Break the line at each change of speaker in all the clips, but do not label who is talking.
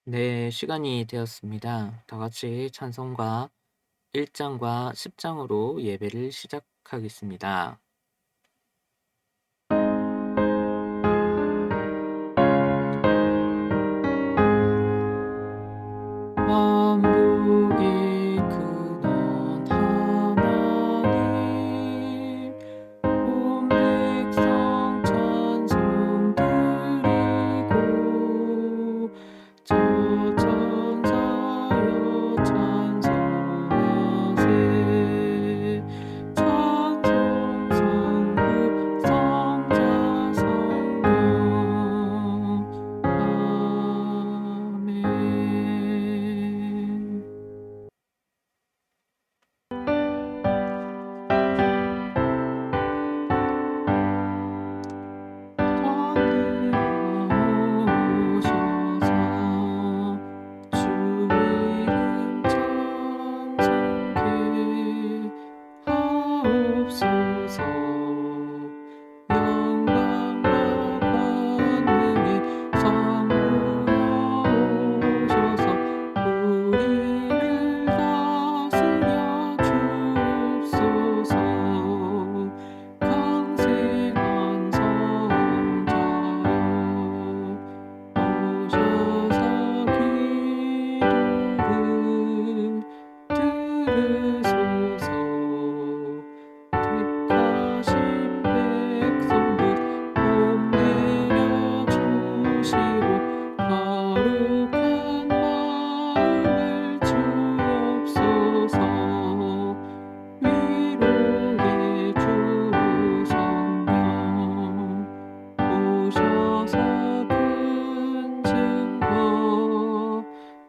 네, 시간이 되었습니다. 다 같이 찬송가 1장과 10장으로 예배를 시작하겠습니다. 만복의 근원 하나님 온 백성 찬송 드리고 저 천사여 찬송하세 찬송 성부 성자 성령 아멘. 하늘나오셔서 주 이름 찬송케 하옵소서. 영광과 권능의 성부여 오셔서 우리를 다스려 주옵소서. 강생한 성자여 오셔서 기도를 들으소서. 택하신 백성들 복 내려주시고 거룩한 마음을 주옵소서. 위로의 주 성령 오셔서 큰 증거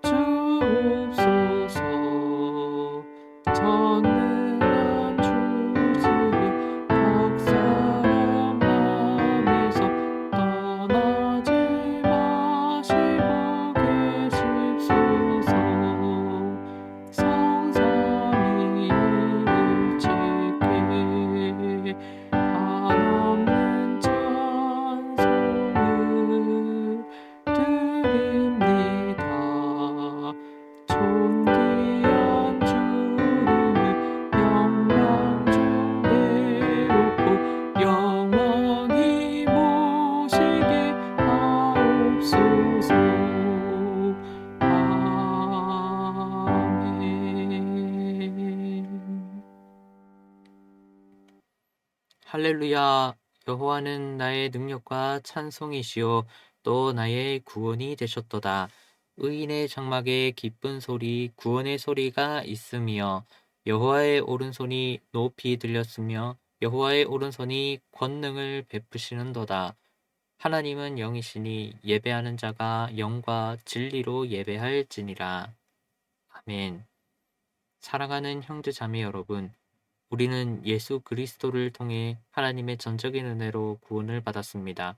주옵소서. 전능한 주지의 각 사람 맘에서 떠나지 마시고 계십소서. 성삼위일체께 한없는 찬송을 드립니다. 존귀한 주님을 영광 중에 놓고 영원히 모시게 하옵소서. 아멘. 할렐루야. 여호와는 나의 능력과 찬송이시요 또 나의 구원이 되셨도다. 의인의 장막에 기쁜 소리 구원의 소리가 있으며 여호와의 오른손이 높이 들렸으며 여호와의 오른손이 권능을 베푸시는도다. 하나님은 영이시니 예배하는 자가 영과 진리로 예배할지니라. 아멘. 사랑하는 형제 자매 여러분, 우리는 예수 그리스도를 통해 하나님의 전적인 은혜로 구원을 받았습니다.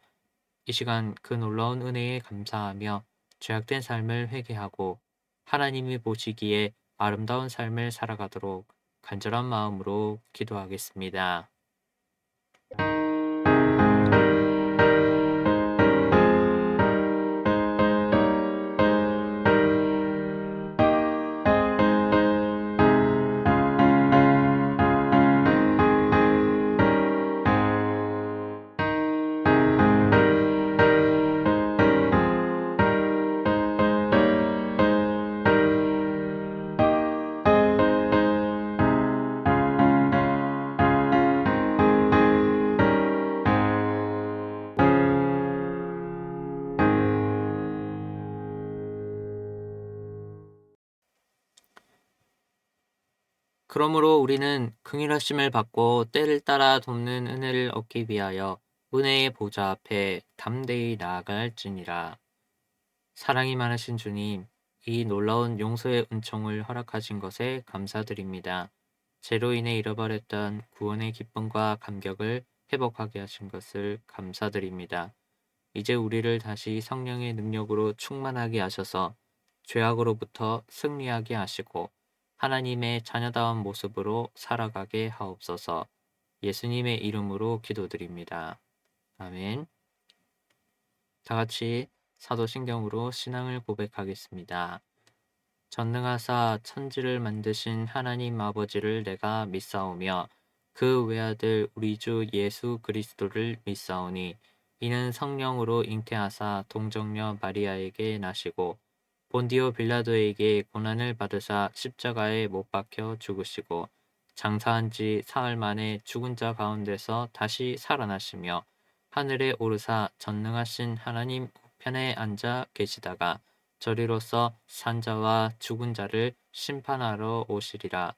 이 시간 그 놀라운 은혜에 감사하며 죄악된 삶을 회개하고 하나님이 보시기에 아름다운 삶을 살아가도록 간절한 마음으로 기도하겠습니다. 그러므로 우리는 긍휼하심을 받고 때를 따라 돕는 은혜를 얻기 위하여 은혜의 보좌 앞에 담대히 나아갈지니라. 사랑이 많으신 주님, 이 놀라운 용서의 은총을 허락하신 것에 감사드립니다. 죄로 인해 잃어버렸던 구원의 기쁨과 감격을 회복하게 하신 것을 감사드립니다. 이제 우리를 다시 성령의 능력으로 충만하게 하셔서 죄악으로부터 승리하게 하시고 하나님의 자녀다운 모습으로 살아가게 하옵소서. 예수님의 이름으로 기도드립니다. 아멘. 다 같이 사도신경으로 신앙을 고백하겠습니다. 전능하사 천지를 만드신 하나님 아버지를 내가 믿사오며 그 외아들 우리 주 예수 그리스도를 믿사오니 이는 성령으로 잉태하사 동정녀 마리아에게 나시고 본디오 빌라도에게 고난을 받으사 십자가에 못 박혀 죽으시고 장사한 지 사흘 만에 죽은 자 가운데서 다시 살아나시며 하늘에 오르사 전능하신 하나님 우편에 앉아 계시다가 저리로서 산자와 죽은 자를 심판하러 오시리라.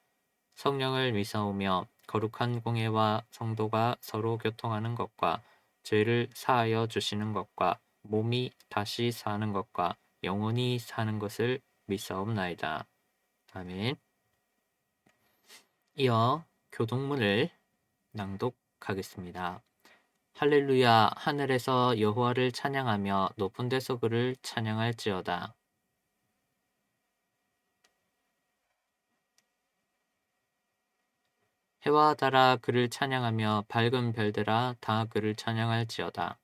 성령을 믿사오며 거룩한 공예와 성도가 서로 교통하는 것과 죄를 사하여 주시는 것과 몸이 다시 사는 것과 영원히 사는 것을 믿사옵나이다. 아멘. 이어 교동문을 낭독하겠습니다. 할렐루야. 하늘에서 여호와를 찬양하며 높은 데서 그를 찬양할지어다. 해와 달아 그를 찬양하며 밝은 별들아 다 그를 찬양할지어다.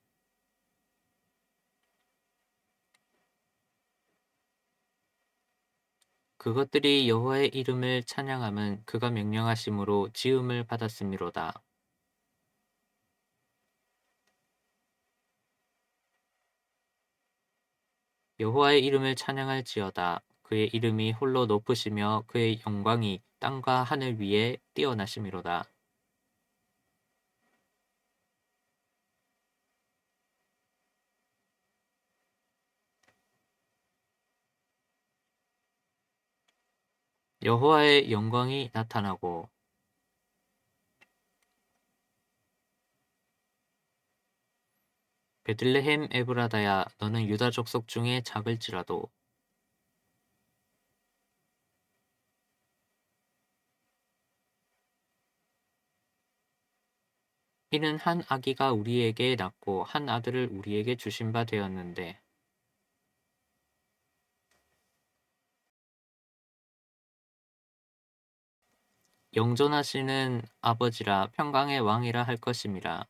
그것들이 여호와의 이름을 찬양함은 그가 명령하심으로 지음을 받았음이로다. 여호와의 이름을 찬양할지어다. 그의 이름이 홀로 높으시며 그의 영광이 땅과 하늘 위에 뛰어나심이로다. 여호와의 영광이 나타나고 베들레헴 에브라다야 너는 유다 족속 중에 작을지라도 이는 한 아기가 우리에게 낳고 한 아들을 우리에게 주신 바 되었는데 영존하시는 아버지라 평강의 왕이라 할 것임이라.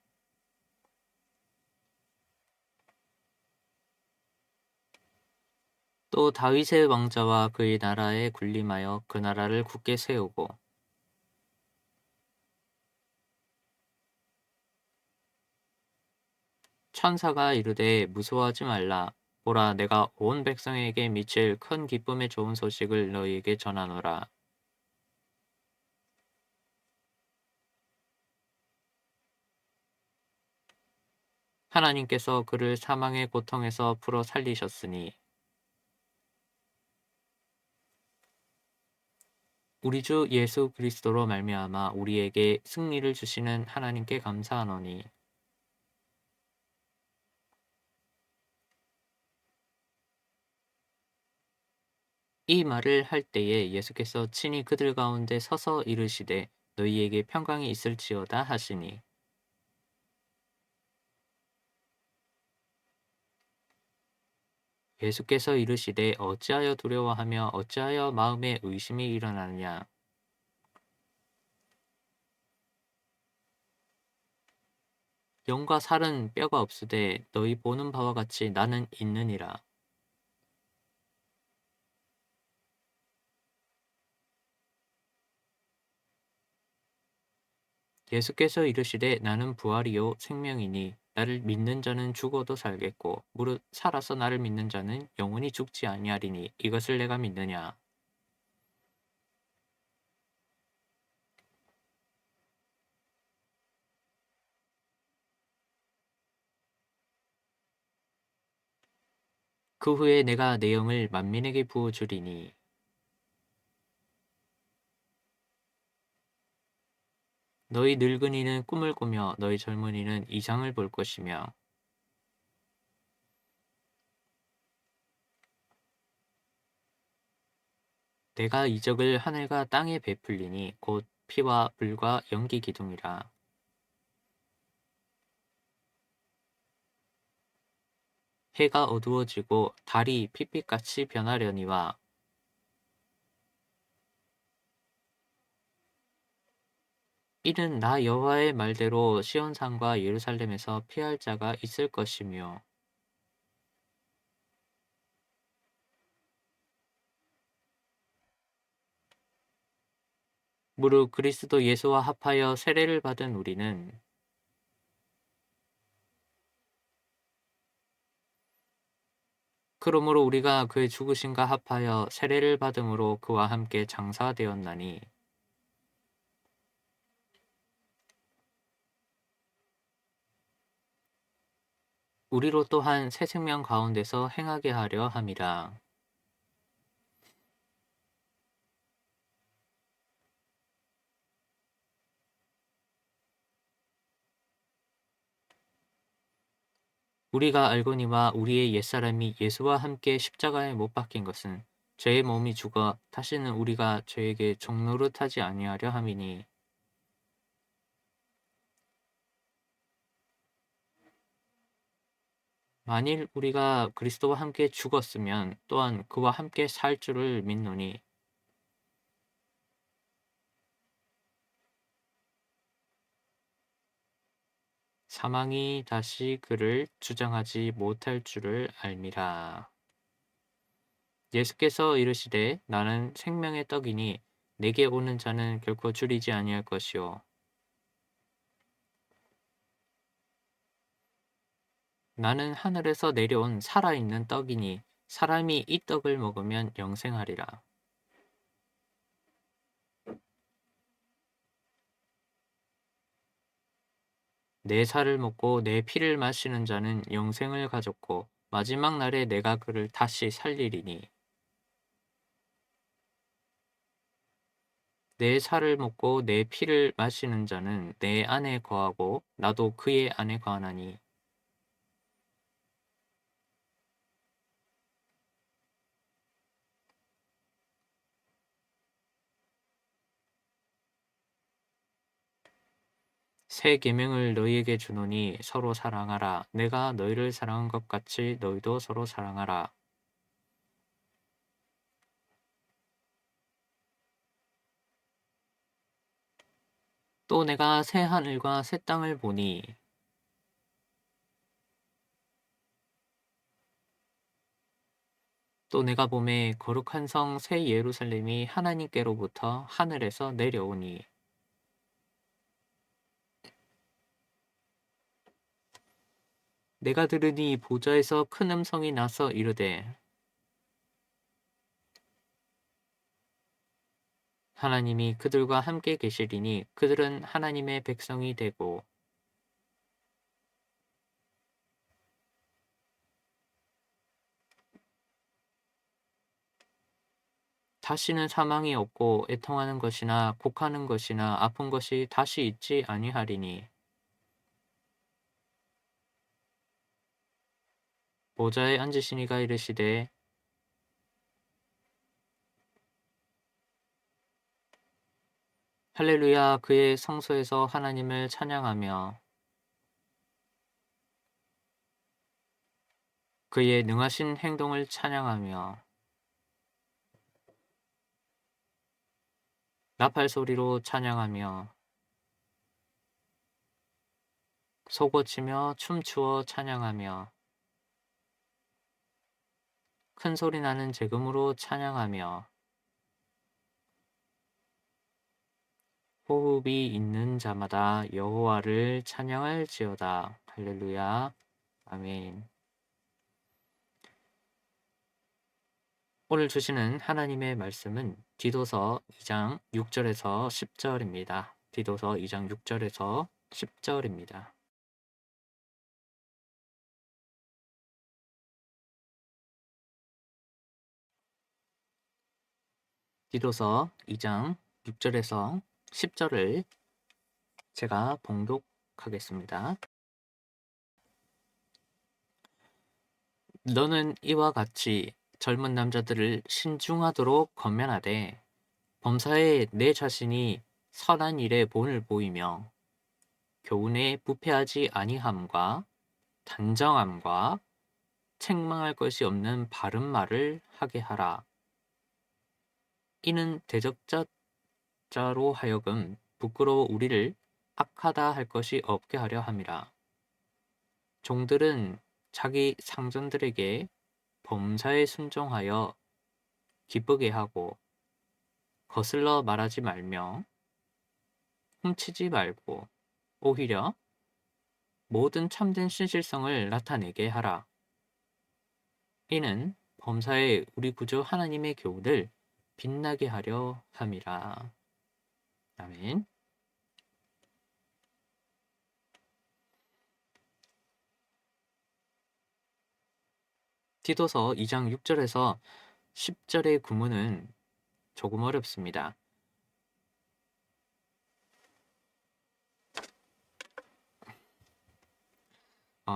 또 다윗의 왕자와 그의 나라에 군림하여 그 나라를 굳게 세우고 천사가 이르되 무서워하지 말라. 보라 내가 온 백성에게 미칠 큰 기쁨의 좋은 소식을 너희에게 전하노라. 하나님께서 그를 사망의 고통에서 풀어 살리셨으니 우리 주 예수 그리스도로 말미암아 우리에게 승리를 주시는 하나님께 감사하노니 이 말을 할 때에 예수께서 친히 그들 가운데 서서 이르시되 너희에게 평강이 있을지어다 하시니 예수께서 이르시되 어찌하여 두려워하며 어찌하여 마음에 의심이 일어나느냐 영과 살은 뼈가 없으되 너희 보는 바와 같이 나는 있느니라. 예수께서 이르시되 나는 부활이요 생명이니 나를 믿는 자는 죽어도 살겠고 무릇 살아서 나를 믿는 자는 영원히 죽지 아니하리니 이것을 내가 믿느냐. 그 후에 내가 내 영을 만민에게 부어 주리니 너희 늙은이는 꿈을 꾸며 너희 젊은이는 이상을 볼 것이며 내가 이적을 하늘과 땅에 베풀리니 곧 피와 불과 연기 기둥이라. 해가 어두워지고 달이 핏빛같이 변하려니와 이는 나 여호와의 말대로 시온산과 예루살렘에서 피할 자가 있을 것이며 무릇 그리스도 예수와 합하여 세례를 받은 우리는 그러므로 우리가 그의 죽으심과 합하여 세례를 받음으로 그와 함께 장사되었나니 우리로 또한 새 생명 가운데서 행하게 하려 함이라. 우리가 알거니와 우리의 옛사람이 예수와 함께 십자가에 못 박힌 것은 죄의 몸이 죽어 다시는 우리가 죄에게 종노릇하지 아니하려 함이니 만일 우리가 그리스도와 함께 죽었으면 또한 그와 함께 살 줄을 믿노니 사망이 다시 그를 주장하지 못할 줄을 알미라. 예수께서 이르시되 나는 생명의 떡이니 내게 오는 자는 결코 줄이지 아니할 것이요 나는 하늘에서 내려온 살아있는 떡이니 사람이 이 떡을 먹으면 영생하리라. 내 살을 먹고 내 피를 마시는 자는 영생을 가졌고 마지막 날에 내가 그를 다시 살리리니 내 살을 먹고 내 피를 마시는 자는 내 안에 거하고 나도 그의 안에 거하나니 새 계명을 너희에게 주노니 서로 사랑하라. 내가 너희를 사랑한 것 같이 너희도 서로 사랑하라. 또 내가 새 하늘과 새 땅을 보니 또 내가 보매 거룩한 성 새 예루살렘이 하나님께로부터 하늘에서 내려오니 내가 들으니 보좌에서 큰 음성이 나서 이르되 하나님이 그들과 함께 계시리니 그들은 하나님의 백성이 되고 다시는 사망이 없고 애통하는 것이나 곡하는 것이나 아픈 것이 다시 있지 아니하리니 보좌에 앉으신 이가 이르시되 할렐루야 그의 성소에서 하나님을 찬양하며 그의 능하신 행동을 찬양하며 나팔 소리로 찬양하며 소고치며 춤추어 찬양하며 큰 소리 나는 재금으로 찬양하며 호흡이 있는 자마다 여호와를 찬양할지어다. 할렐루야. 아멘. 오늘 주시는 하나님의 말씀은 디도서 2장 6절에서 10절입니다. 디도서 2장 6절에서 10절입니다. 디도서 2장 6절에서 10절을 제가 봉독하겠습니다. 너는 이와 같이 젊은 남자들을 신중하도록 권면하되 범사에 내 자신이 선한 일에 본을 보이며 교훈에 부패하지 아니함과 단정함과 책망할 것이 없는 바른 말을 하게 하라. 이는 대적자로 하여금 부끄러워 우리를 악하다 할 것이 없게 하려 함이라. 종들은 자기 상전들에게 범사에 순종하여 기쁘게 하고 거슬러 말하지 말며 훔치지 말고 오히려 모든 참된 신실성을 나타내게 하라. 이는 범사에 우리 구주 하나님의 교훈을 빛나게 하려 함이라. 아멘. 디도서 2장 6절에서 10절의 구문은 조금 어렵습니다.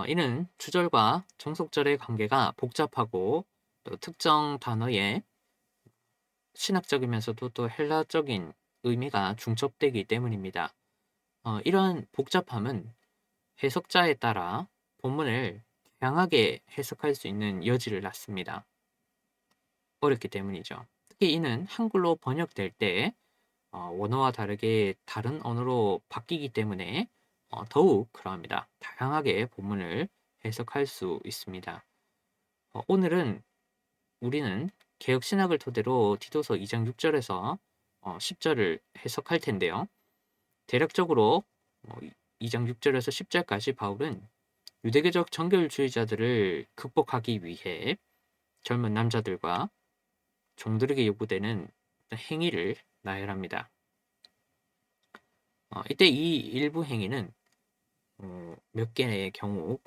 이는 주절과 종속절의 관계가 복잡하고 또 특정 단어에 신학적이면서도 또 헬라적인 의미가 중첩되기 때문입니다. 이러한 복잡함은 해석자에 따라 본문을 다양하게 해석할 수 있는 여지를 낳습니다. 어렵기 때문이죠. 특히 이는 한글로 번역될 때 원어와 다르게 다른 언어로 바뀌기 때문에 더욱 그러합니다. 다양하게 본문을 해석할 수 있습니다. 오늘은 우리는 개혁신학을 토대로 디도서 2장 6절에서 10절을 해석할 텐데요. 대략적으로 2장 6절에서 10절까지 바울은 유대교적 정결주의자들을 극복하기 위해 젊은 남자들과 종들에게 요구되는 행위를 나열합니다. 이때 이 일부 행위는 몇 개의 경우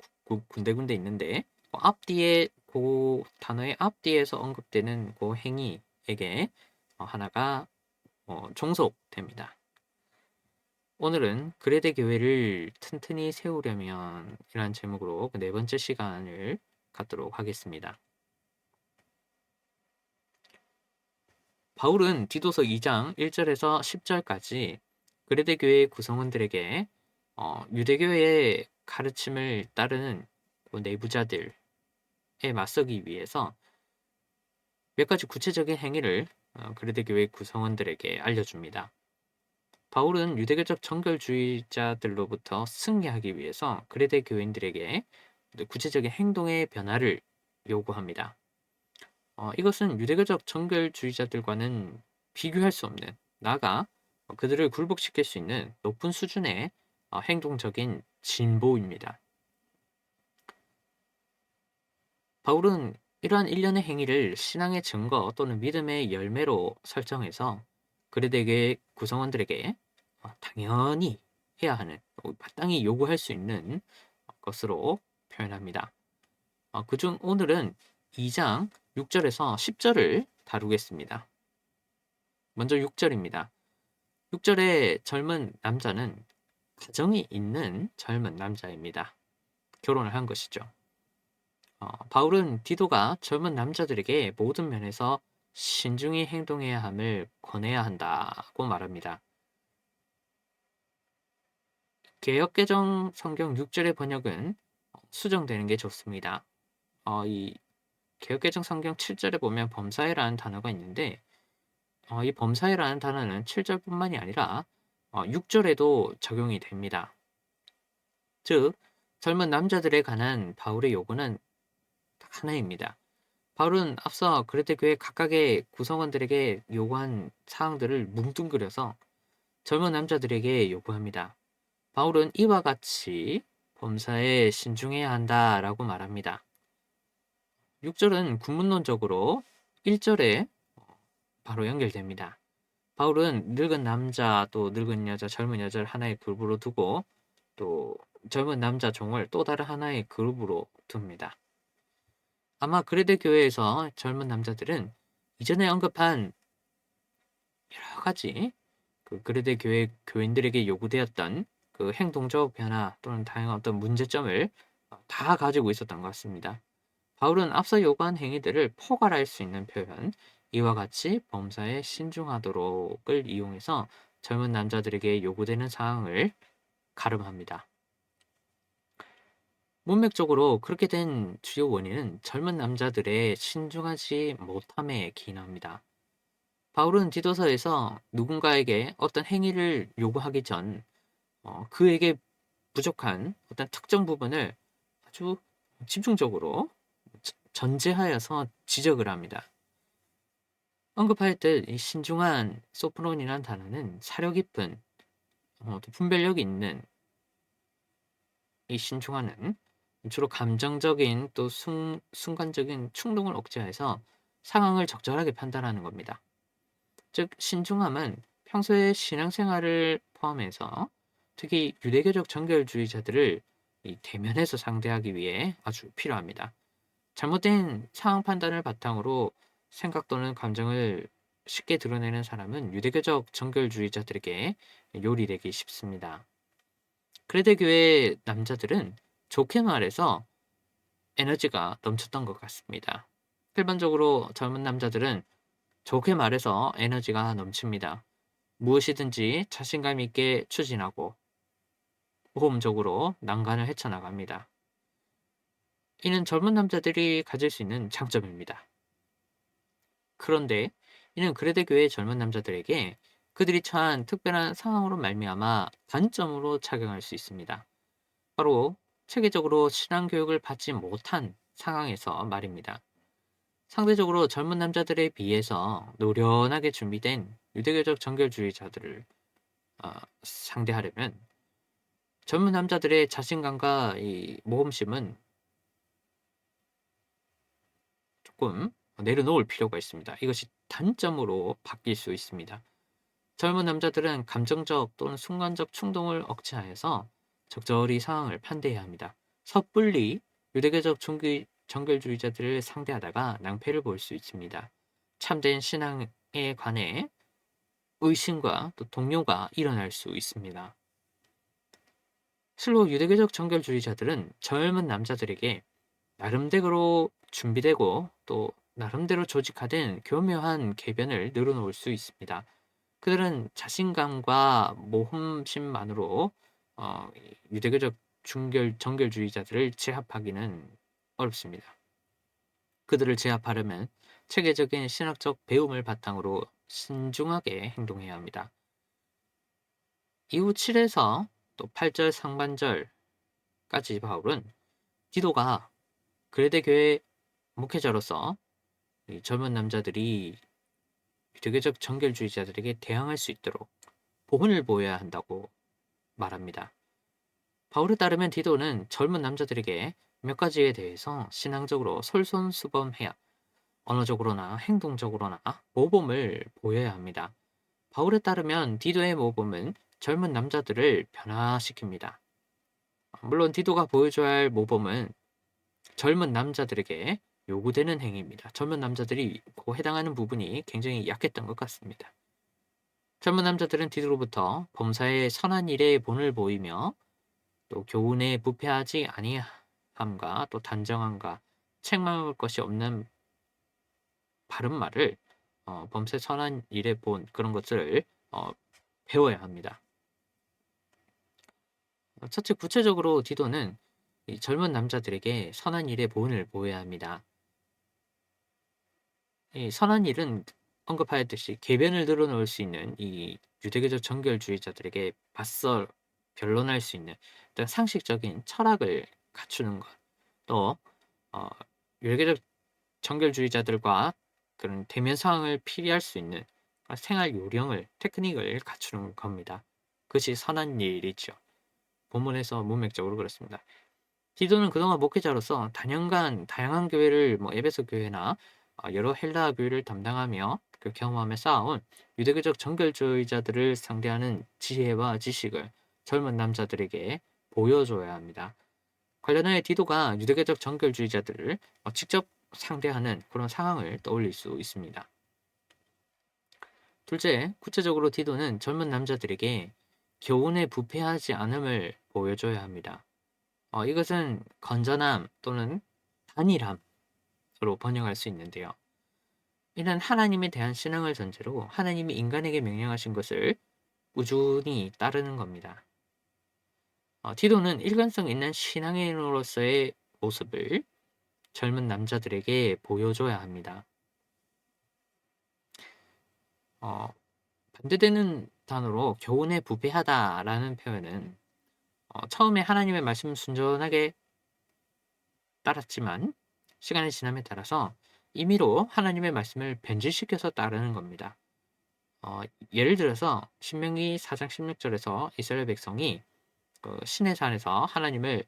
군데군데 있는데 앞뒤에 그 단어의 앞뒤에서 언급되는 그 행위에게 하나가 종속됩니다. 오늘은 그레데 교회를 튼튼히 세우려면 이라는 제목으로 네 번째 시간을 갖도록 하겠습니다. 바울은 디도서 2장 1절에서 10절까지 그레데 교회 구성원들에게 유대교의 가르침을 따르는 내부자들에 맞서기 위해서 몇 가지 구체적인 행위를 그레데 교회 구성원들에게 알려줍니다. 바울은 유대교적 정결주의자들로부터 승리하기 위해서 그레데 교인들에게 구체적인 행동의 변화를 요구합니다. 이것은 유대교적 정결주의자들과는 비교할 수 없는, 나아가 그들을 굴복시킬 수 있는 높은 수준의 행동적인 진보입니다. 바울은 이러한 일련의 행위를 신앙의 증거 또는 믿음의 열매로 설정해서 그레데 구성원들에게 당연히 해야 하는, 마땅히 요구할 수 있는 것으로 표현합니다. 그중 오늘은 2장 6절에서 10절을 다루겠습니다. 먼저 6절입니다. 6절의 젊은 남자는 가정이 있는 젊은 남자입니다. 결혼을 한 것이죠. 바울은 디도가 젊은 남자들에게 모든 면에서 신중히 행동해야 함을 권해야 한다고 말합니다. 개역개정 성경 6절의 번역은 수정되는 게 좋습니다. 이 개역개정 성경 7절에 보면 범사에라는 단어가 있는데 이 범사에라는 단어는 7절뿐만이 아니라 6절에도 적용이 됩니다. 즉 젊은 남자들에 관한 바울의 요구는 하나입니다. 바울은 앞서 그레데 교회 각각의 구성원들에게 요구한 사항들을 뭉뚱그려서 젊은 남자들에게 요구합니다. 바울은 이와 같이 범사에 신중해야 한다라고 말합니다. 6절은 군문론적으로 1절에 바로 연결됩니다. 바울은 늙은 남자 또 늙은 여자, 젊은 여자를 하나의 그룹으로 두고 또 젊은 남자 종을 또 다른 하나의 그룹으로 둡니다. 아마 그레데 교회에서 젊은 남자들은 이전에 언급한 여러 가지 그레데 교회 교인들에게 요구되었던 그 행동적 변화 또는 다양한 어떤 문제점을 다 가지고 있었던 것 같습니다. 바울은 앞서 요구한 행위들을 포괄할 수 있는 표현, 이와 같이 범사에 신중하도록을 이용해서 젊은 남자들에게 요구되는 사항을 가름합니다. 문맥적으로 그렇게 된 주요 원인은 젊은 남자들의 신중하지 못함에 기인합니다. 바울은 디도서에서 누군가에게 어떤 행위를 요구하기 전 그에게 부족한 어떤 특정 부분을 아주 집중적으로 전제하여서 지적을 합니다. 언급할 때 이 신중한 소프론이란 단어는 사려 깊은 또 분별력이 있는 이 신중하는 주로 감정적인 또 순간적인 충동을 억제해서 상황을 적절하게 판단하는 겁니다. 즉 신중함은 평소의 신앙생활을 포함해서 특히 유대교적 정결주의자들을 이 대면해서 상대하기 위해 아주 필요합니다. 잘못된 상황 판단을 바탕으로 생각 또는 감정을 쉽게 드러내는 사람은 유대교적 정결주의자들에게 요리되기 쉽습니다. 그레데 교회 남자들은 좋게 말해서 에너지가 넘쳤던 것 같습니다. 일반적으로 젊은 남자들은 좋게 말해서 에너지가 넘칩니다. 무엇이든지 자신감 있게 추진하고 모험적으로 난관을 헤쳐나갑니다. 이는 젊은 남자들이 가질 수 있는 장점입니다. 그런데 이는 그레데 교회의 젊은 남자들에게 그들이 처한 특별한 상황으로 말미암아 단점으로 작용할 수 있습니다. 바로 체계적으로 신앙 교육을 받지 못한 상황에서 말입니다. 상대적으로 젊은 남자들에 비해서 노련하게 준비된 유대교적 정결주의자들을 상대하려면 젊은 남자들의 자신감과 이 모험심은 조금 내려놓을 필요가 있습니다. 이것이 단점으로 바뀔 수 있습니다. 젊은 남자들은 감정적 또는 순간적 충동을 억제하여서 적절히 상황을 판단해야 합니다. 섣불리 유대교적 정결주의자들을 상대하다가 낭패를 볼 수 있습니다. 참된 신앙에 관해 의심과 또 동요가 일어날 수 있습니다. 실로 유대교적 정결주의자들은 젊은 남자들에게 나름대로 준비되고 또 나름대로 조직화된 교묘한 궤변을 늘어놓을 수 있습니다. 그들은 자신감과 모험심만으로 유대교적 정결주의자들을 제압하기는 어렵습니다. 그들을 제압하려면 체계적인 신학적 배움을 바탕으로 신중하게 행동해야 합니다. 이후 7에서 또 8절 상반절까지 바울은 디도가 그레데 교회 목회자로서 젊은 남자들이 유대교적 정결주의자들에게 대항할 수 있도록 보훈을 보여야 한다고 말합니다. 바울에 따르면 디도는 젊은 남자들에게 몇 가지에 대해서 신앙적으로 솔선수범해야 언어적으로나 행동적으로나 모범을 보여야 합니다. 바울에 따르면 디도의 모범은 젊은 남자들을 변화시킵니다. 물론 디도가 보여줘야 할 모범은 젊은 남자들에게 요구되는 행위입니다. 젊은 남자들이 그 해당하는 부분이 굉장히 약했던 것 같습니다. 젊은 남자들은 디도로부터 범사에 선한 일에 본을 보이며 또 교훈에 부패하지 아니함과 또 단정함과 책망할 것이 없는 바른 말을 범사에 선한 일에 본 그런 것들을 배워야 합니다. 첫째 구체적으로 디도는 이 젊은 남자들에게 선한 일의 본을 보여야 합니다. 이 선한 일은 언급하였듯이 궤변을 늘어놓을 수 있는 이 유대교적 정결주의자들에게 맞서 변론할 수 있는 어떤 상식적인 철학을 갖추는 것, 또 유대교적 정결주의자들과 그런 대면 상황을 피리할 수 있는 생활 요령을 테크닉을 갖추는 겁니다. 그것이 선한 일이죠. 본문에서 문맥적으로 그렇습니다. 디도는 그동안 목회자로서 단연간 다양한 교회를 에베소 교회나 여러 헬라 교회를 담당하며 그 경험함에 쌓아온 유대교적 정결주의자들을 상대하는 지혜와 지식을 젊은 남자들에게 보여줘야 합니다. 관련하여 디도가 유대교적 정결주의자들을 직접 상대하는 그런 상황을 떠올릴 수 있습니다. 둘째, 구체적으로 디도는 젊은 남자들에게 교훈에 부패하지 않음을 보여줘야 합니다. 이것은 건전함 또는 단일함으로 번역할 수 있는데요. 이는 하나님에 대한 신앙을 전제로 하나님이 인간에게 명령하신 것을 꾸준히 따르는 겁니다. 디도는 일관성 있는 신앙인으로서의 모습을 젊은 남자들에게 보여줘야 합니다. 어, 반대되는 단어로 교훈에 부패하다라는 표현은 처음에 하나님의 말씀을 순전하게 따랐지만 시간이 지남에 따라서 임의로 하나님의 말씀을 변질시켜서 따르는 겁니다. 어, 예를 들어서 신명기 4장 16절에서 이스라엘 백성이 그 신의 산에서 하나님을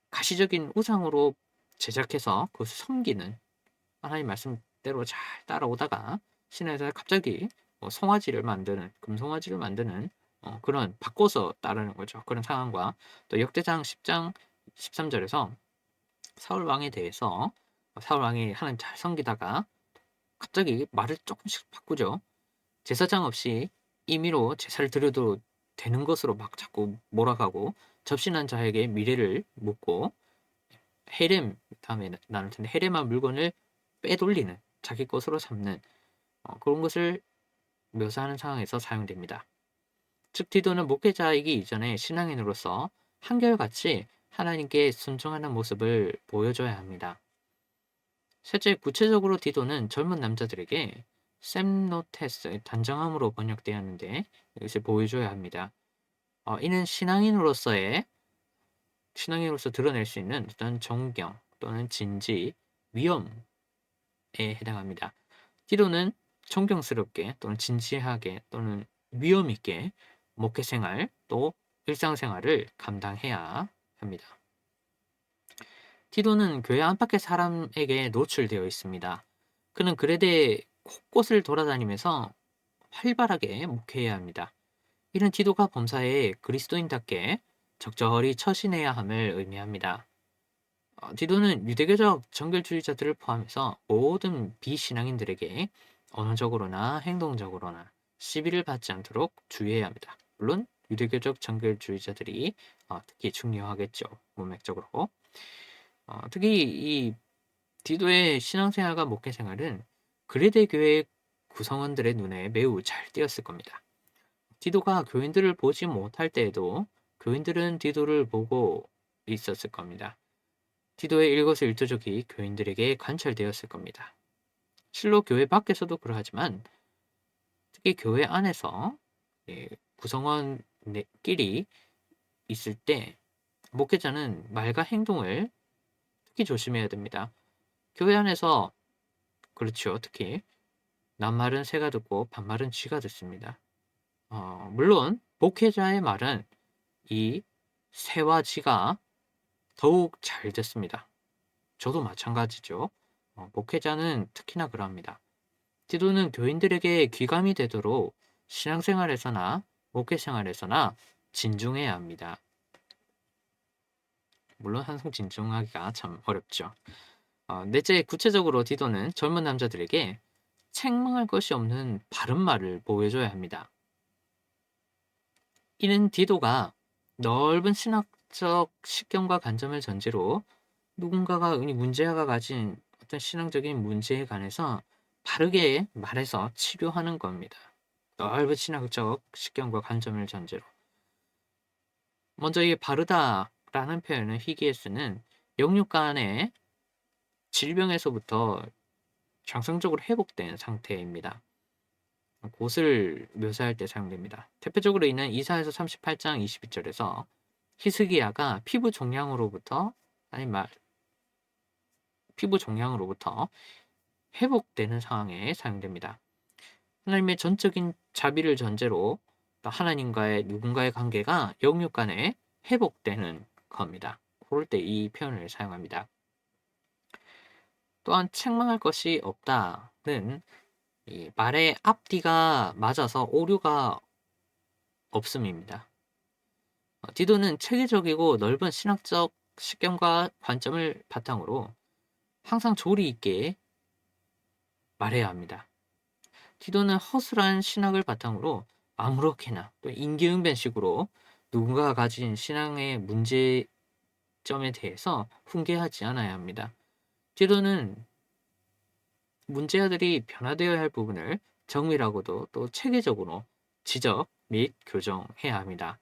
가시적인 우상으로 제작해서 그것을 섬기는 하나님 말씀대로 잘 따라오다가 신의 산에 갑자기 송아지를 만드는 금송아지를 만드는 그런 바꿔서 따르는 거죠. 그런 상황과 또 역대장 10장 13절에서 사울 왕에 대해서 사울 왕이 하나님 잘 섬기다가 갑자기 말을 조금씩 바꾸죠. 제사장 없이 임의로 제사를 드려도 되는 것으로 막 자꾸 몰아가고 접신한 자에게 미래를 묻고 헤렘 다음에 나눌 텐데 헤렘한 물건을 빼돌리는 자기 것으로 삼는 그런 것을 묘사하는 상황에서 사용됩니다. 즉 디도는 목회자이기 이전에 신앙인으로서 한결같이 하나님께 순종하는 모습을 보여줘야 합니다. 실제 구체적으로 디도는 젊은 남자들에게 셈노테스 단정함으로 번역되었는데 이것을 보여줘야 합니다. 이는 신앙인으로서 드러낼 수 있는 어떤 존경 또는 진지, 위험에 해당합니다. 디도는 존경스럽게 또는 진지하게 또는 위험 있게 목회 생활 또 일상생활을 감당해야 합니다. 티도는 교회 안팎의 사람에게 노출되어 있습니다. 그는 그레데 곳곳을 돌아다니면서 활발하게 목회해야 합니다. 이는 디도가 범사에 그리스도인답게 적절히 처신해야 함을 의미합니다. 디도는 유대교적 정결주의자들을 포함해서 모든 비신앙인들에게 언어적으로나 행동적으로나 시비를 받지 않도록 주의해야 합니다. 물론 유대교적 정결주의자들이 특히 중요하겠죠. 문맥적으로. 특히 이 디도의 신앙생활과 목회생활은 그레데 교회 구성원들의 눈에 매우 잘 띄었을 겁니다. 디도가 교인들을 보지 못할 때에도 교인들은 디도를 보고 있었을 겁니다. 디도의 일거수일투족이 교인들에게 관찰되었을 겁니다. 실로 교회 밖에서도 그러하지만 특히 교회 안에서 구성원끼리 있을 때 목회자는 말과 행동을 특히 조심해야 됩니다. 교회 안에서 그렇죠. 특히 낱말은 새가 듣고 반말은 쥐가 듣습니다. 물론 목회자의 말은 이 새와 쥐가 더욱 잘 듣습니다. 저도 마찬가지죠. 목회자는 특히나 그럽니다. 디도는 교인들에게 귀감이 되도록 신앙생활에서나 목회생활에서나 진중해야 합니다. 물론 항상 진중하기가 참 어렵죠. 넷째, 구체적으로 디도는 젊은 남자들에게 책망할 것이 없는 바른 말을 보여줘야 합니다. 이는 디도가 넓은 신학적 식견과 관점을 전제로 누군가가 문제아가 가진 어떤 신앙적인 문제에 관해서 바르게 말해서 치료하는 겁니다. 넓은 신학적 식견과 관점을 전제로. 먼저 이 바르다라는 표현은 희귀에서는 영육 간의 질병에서부터 정상적으로 회복된 상태입니다. 곳을 묘사할 때 사용됩니다. 대표적으로 이는 이사야서 38장 22절에서 히스기야가 피부 종양으로부터 회복되는 상황에 사용됩니다. 하나님의 전적인 자비를 전제로 하나님과의 누군가의 관계가 영육 간에 회복되는 겁니다. 그럴 때 이 표현을 사용합니다. 또한 책망할 것이 없다는 이 말의 앞뒤가 맞아서 오류가 없음입니다. 디도는 체계적이고 넓은 신학적 식견과 관점을 바탕으로 항상 조리 있게 말해야 합니다. 디도는 허술한 신학을 바탕으로 아무렇게나 또 임기응변식으로 누군가가 가진 신앙의 문제점에 대해서 훈계하지 않아야 합니다. 디도는 문제아들이 변화되어야 할 부분을 정밀하고도 또 체계적으로 지적 및 교정해야 합니다.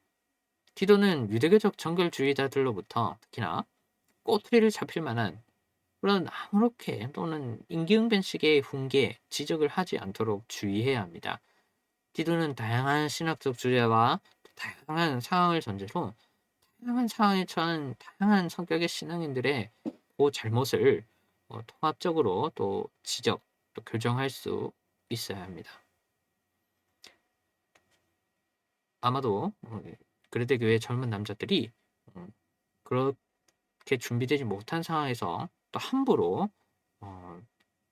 디도는 유대교적 정결주의자들로부터 특히나 꼬투리를 잡힐 만한 물론 아무렇게 또는 임기응변식의 훈계, 지적을 하지 않도록 주의해야 합니다. 디도는 다양한 신학적 주제와 다양한 상황을 전제로 다양한 상황에 처한 다양한 성격의 신앙인들의 그 잘못을 통합적으로 또 지적, 또 교정할 수 있어야 합니다. 아마도 그레데 교회 젊은 남자들이 그렇게 준비되지 못한 상황에서 또 함부로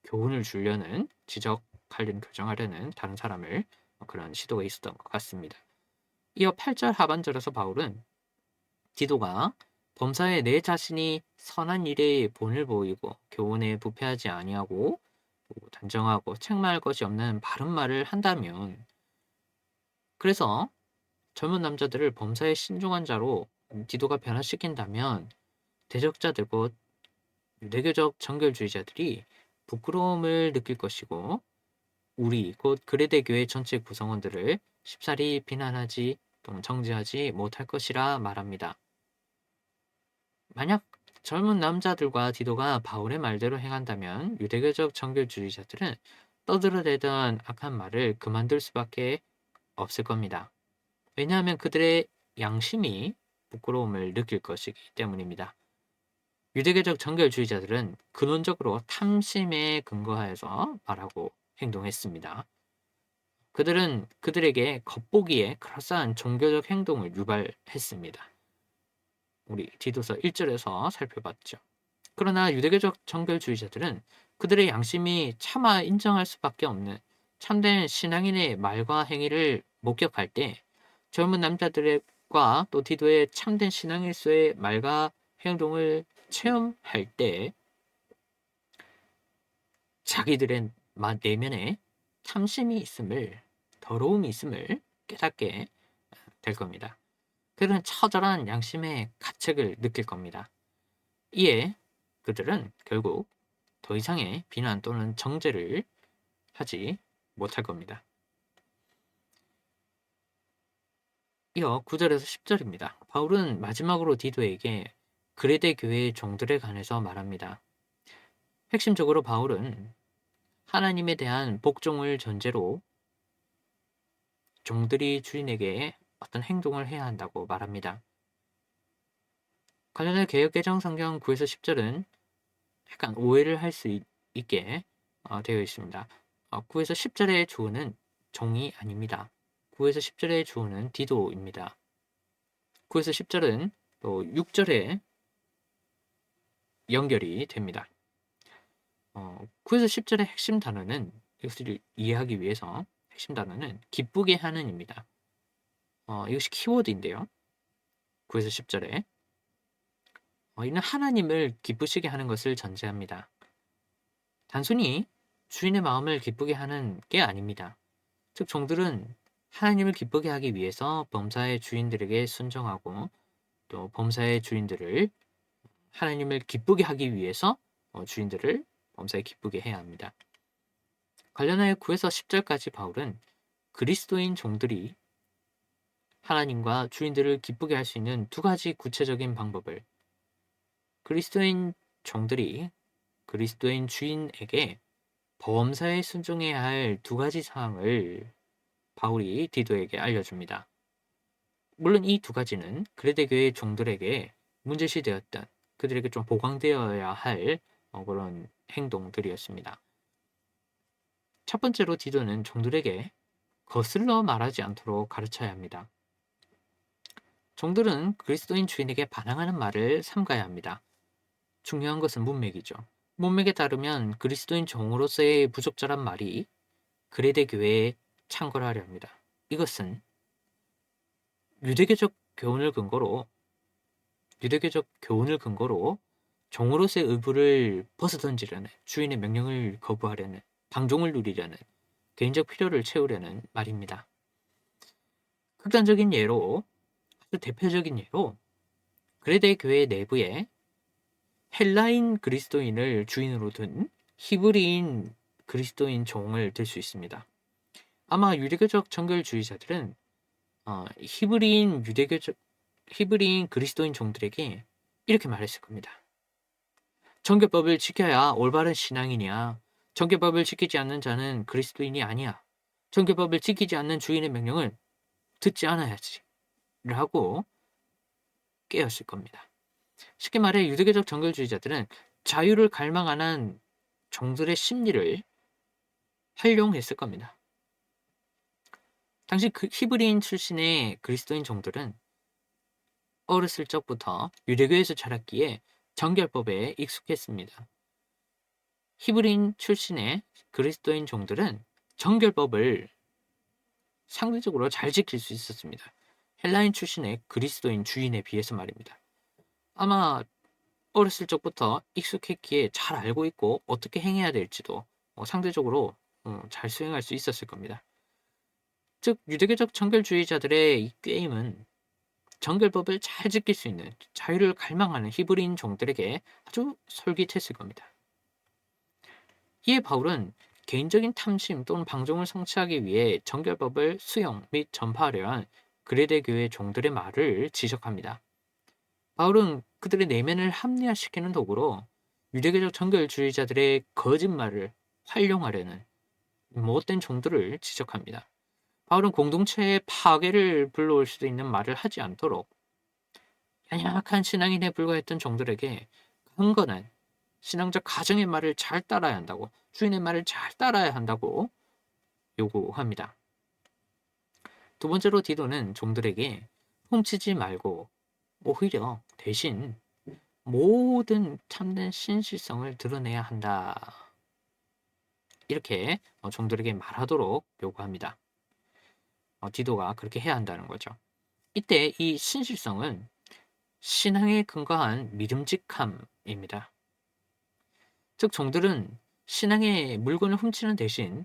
교훈을 주려는, 지적하려는, 교정하려는 다른 사람을 그런 시도가 있었던 것 같습니다. 이어 8절 하반절에서 바울은 디도가 범사에 내 자신이 선한 일에 본을 보이고 교훈에 부패하지 아니하고 단정하고 책망할 것이 없는 바른 말을 한다면, 그래서 젊은 남자들을 범사에 신중한 자로 디도가 변화시킨다면 대적자들 곧 유대교적 정결주의자들이 부끄러움을 느낄 것이고 우리 곧 그레데 교회 전체 구성원들을 쉽사리 비난하지 또는 정죄하지 못할 것이라 말합니다. 만약 젊은 남자들과 디도가 바울의 말대로 행한다면 유대교적 정결주의자들은 떠들어대던 악한 말을 그만둘 수밖에 없을 겁니다. 왜냐하면 그들의 양심이 부끄러움을 느낄 것이기 때문입니다. 유대교적 정결주의자들은 근원적으로 탐심에 근거하여서 말하고 행동했습니다. 그들은 그들에게 겉보기에 그럴싸한 종교적 행동을 유발했습니다. 우리 디도서 1절에서 살펴봤죠. 그러나 유대교적 정결주의자들은 그들의 양심이 차마 인정할 수밖에 없는 참된 신앙인의 말과 행위를 목격할 때 젊은 남자들과 또 디도의 참된 신앙일서의 말과 행동을 체험할 때 자기들의 내면에 탐심이 있음을, 더러움이 있음을 깨닫게 될 겁니다. 그들은 처절한 양심의 가책을 느낄 겁니다. 이에 그들은 결국 더 이상의 비난 또는 정죄를 하지 못할 겁니다. 이어 9절에서 10절입니다. 바울은 마지막으로 디도에게 그레데 교회의 종들에 관해서 말합니다. 핵심적으로 바울은 하나님에 대한 복종을 전제로 종들이 주인에게 어떤 행동을 해야 한다고 말합니다. 관련해 개역개정 성경 9에서 10절은 약간 오해를 할 수 있게 되어 있습니다. 9에서 10절의 주어는 종이 아닙니다. 9에서 10절의 주어는 디도입니다. 9에서 10절은 또 6절에 연결이 됩니다. 9에서 10절의 핵심 단어는, 이것을 이해하기 위해서 핵심 단어는 기쁘게 하는입니다. 이것이 키워드인데요. 9에서 10절에 이는 하나님을 기쁘시게 하는 것을 전제합니다. 단순히 주인의 마음을 기쁘게 하는 게 아닙니다. 즉 종들은 하나님을 기쁘게 하기 위해서 범사의 주인들에게 순종하고 또 범사의 주인들을 하나님을 기쁘게 하기 위해서 주인들을 범사에 기쁘게 해야 합니다. 관련하여 9에서 10절까지 바울은 그리스도인 종들이 하나님과 주인들을 기쁘게 할 수 있는 두 가지 구체적인 방법을, 그리스도인 종들이 그리스도인 주인에게 범사에 순종해야 할 두 가지 사항을 바울이 디도에게 알려줍니다. 물론 이 두 가지는 그레데 교회 종들에게 문제시 되었던, 그들에게 좀 보강되어야 할 그런 행동들이었습니다. 첫 번째로 디도는 종들에게 거슬러 말하지 않도록 가르쳐야 합니다. 종들은 그리스도인 주인에게 반항하는 말을 삼가야 합니다. 중요한 것은 문맥이죠. 문맥에 따르면 그리스도인 종으로서의 부적절한 말이 그레데 교회에 창궐하려 합니다. 이것은 유대교적 교훈을 근거로 종으로서의 의무를 벗어던지려는, 주인의 명령을 거부하려는, 방종을 누리려는, 개인적 필요를 채우려는 말입니다. 극단적인 예로, 아주 대표적인 예로 그레데 교회 내부에 헬라인 그리스도인을 주인으로 둔 히브리인 그리스도인 종을 들 수 있습니다. 아마 유대교적 정결주의자들은 히브리인 그리스도인 종들에게 이렇게 말했을 겁니다. 정결법을 지켜야 올바른 신앙이냐. 정결법을 지키지 않는 자는 그리스도인이 아니야. 정결법을 지키지 않는 주인의 명령을 듣지 않아야지. 라고 깨었을 겁니다. 쉽게 말해 유대교적 정결주의자들은 자유를 갈망하는 종들의 심리를 활용했을 겁니다. 당시 그 히브리인 출신의 그리스도인 종들은 어렸을 적부터 유대교에서 자랐기에 정결법에 익숙했습니다. 히브리인 출신의 그리스도인 종들은 정결법을 상대적으로 잘 지킬 수 있었습니다. 헬라인 출신의 그리스도인 주인에 비해서 말입니다. 아마 어렸을 적부터 익숙했기에 잘 알고 있고 어떻게 행해야 될지도 상대적으로 잘 수행할 수 있었을 겁니다. 즉 유대교적 정결주의자들의 이 꾀임은 정결법을 잘 지킬 수 있는 자유를 갈망하는 히브리인 종들에게 아주 솔깃했을 겁니다. 이에 바울은 개인적인 탐심 또는 방종을 성취하기 위해 정결법을 수용 및 전파하려 한 그레데 교회 종들의 말을 지적합니다. 바울은 그들의 내면을 합리화시키는 도구로 유대교적 정결주의자들의 거짓말을 활용하려는 못된 종들을 지적합니다. 바울은 공동체의 파괴를 불러올 수도 있는 말을 하지 않도록 연약한 신앙인에 불과했던 종들에게 강건한 신앙적 가정의 말을 잘 따라야 한다고, 주인의 말을 잘 따라야 한다고 요구합니다. 두 번째로 디도는 종들에게 훔치지 말고 오히려 대신 모든 참된 신실성을 드러내야 한다. 이렇게 종들에게 말하도록 요구합니다. 디도가 그렇게 해야 한다는 거죠. 이때 이 신실성은 신앙에 근거한 믿음직함입니다. 즉 종들은 신앙의 물건을 훔치는 대신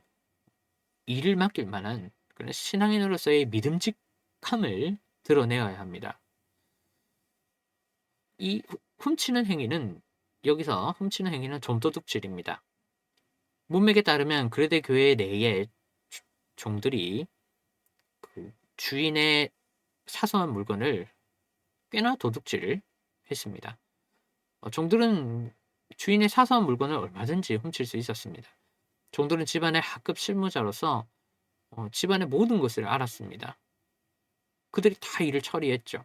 일을 맡길 만한 그런 신앙인으로서의 믿음직함을 드러내어야 합니다. 이 훔치는 행위는 여기서 훔치는 행위는 좀도둑질입니다. 문맥에 따르면 그레데 교회 내의 종들이 그 주인의 사소한 물건을 꽤나 도둑질을 했습니다. 종들은 주인의 사소한 물건을 얼마든지 훔칠 수 있었습니다. 종들은 집안의 하급 실무자로서 집안의 모든 것을 알았습니다. 그들이 다 일을 처리했죠.